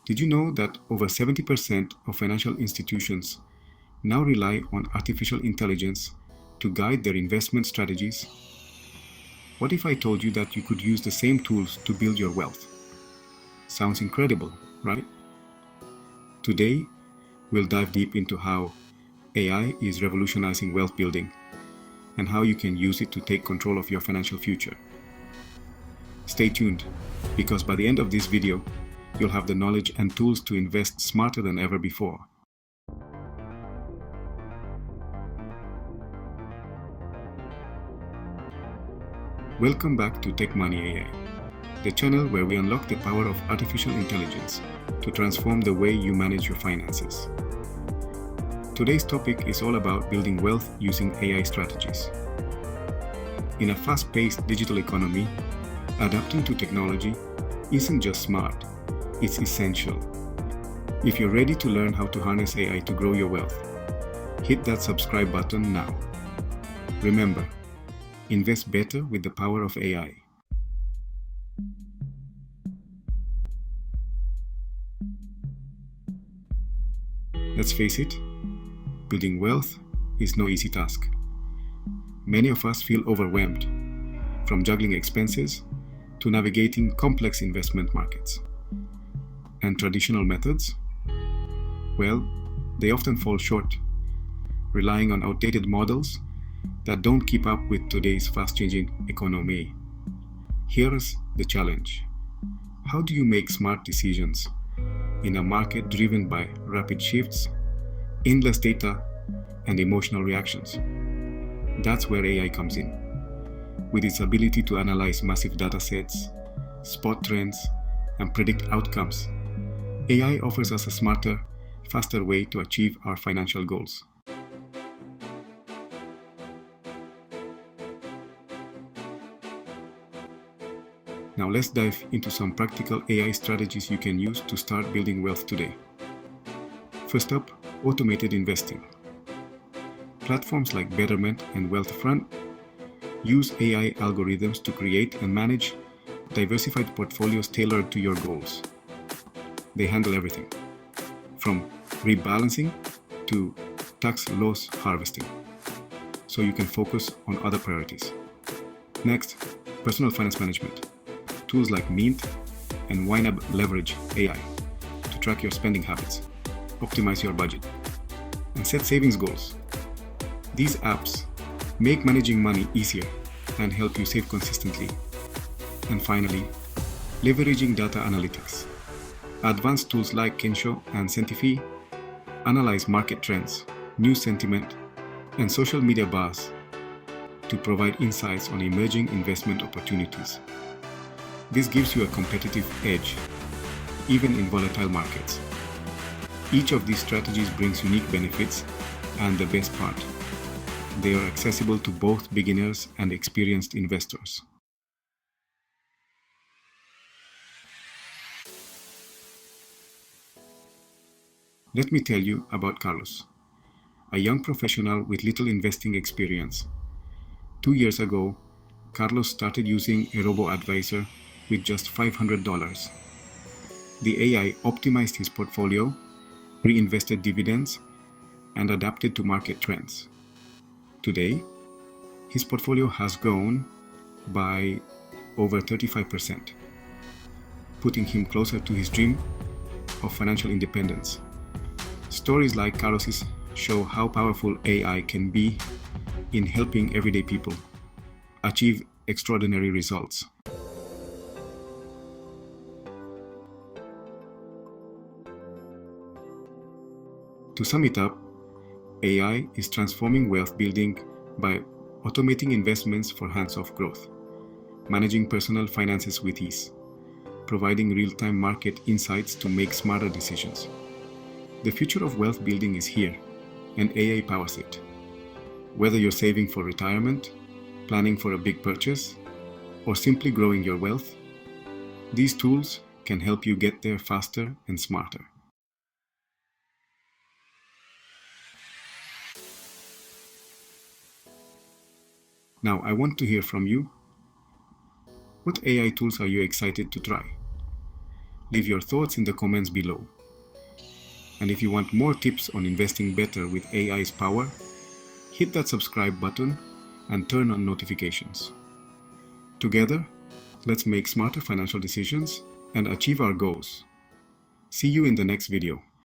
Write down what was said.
Did you know that over 70% of financial institutions now rely on artificial intelligence to guide their investment strategies? What if I told you that you could use the same tools to build your wealth? Sounds incredible, right? Today, we'll dive deep into how AI is revolutionizing wealth building and how you can use it to take control of your financial future. Stay tuned, because by the end of this video, you'll have the knowledge and tools to invest smarter than ever before. Welcome back to TechMoneyAI, the channel where we unlock the power of artificial intelligence to transform the way you manage your finances. Today's topic is all about building wealth using AI strategies. In a fast-paced digital economy, adapting to technology isn't just smart, it's essential. If you're ready to learn how to harness AI to grow your wealth, hit that subscribe button now. Remember, invest better with the power of AI. Let's face it, building wealth is no easy task. Many of us feel overwhelmed, from juggling expenses to navigating complex investment markets. And traditional methods? Well, they often fall short, relying on outdated models that don't keep up with today's fast-changing economy. Here's the challenge. How do you make smart decisions in a market driven by rapid shifts, endless data, and emotional reactions? That's where AI comes in. With its ability to analyze massive data sets, spot trends, and predict outcomes, AI offers us a smarter, faster way to achieve our financial goals. Now let's dive into some practical AI strategies you can use to start building wealth today. First up, automated investing. Platforms like Betterment and Wealthfront use AI algorithms to create and manage diversified portfolios tailored to your goals. They handle everything, from rebalancing to tax loss harvesting, so you can focus on other priorities. Next, personal finance management. Tools like Mint and YNAB leverage AI to track your spending habits, optimize your budget, and set savings goals. These apps make managing money easier and help you save consistently. And finally, leveraging data analytics. Advanced tools like Kensho and Sentifi analyze market trends, news sentiment, and social media buzz to provide insights on emerging investment opportunities. This gives you a competitive edge, even in volatile markets. Each of these strategies brings unique benefits, and the best part, they are accessible to both beginners and experienced investors. Let me tell you about Carlos, a young professional with little investing experience. 2 years ago, Carlos started using a Robo advisor with just $500. The AI optimized his portfolio, reinvested dividends, and adapted to market trends. Today, his portfolio has grown by over 35%, putting him closer to his dream of financial independence. Stories like Carlos's show how powerful AI can be in helping everyday people achieve extraordinary results. To sum it up, AI is transforming wealth building by automating investments for hands-off growth, managing personal finances with ease, providing real-time market insights to make smarter decisions. The future of wealth building is here, and AI powers it. Whether you're saving for retirement, planning for a big purchase, or simply growing your wealth, these tools can help you get there faster and smarter. Now, I want to hear from you. What AI tools are you excited to try? Leave your thoughts in the comments below. And if you want more tips on investing better with AI's power, hit that subscribe button and turn on notifications. Together, let's make smarter financial decisions and achieve our goals. See you in the next video.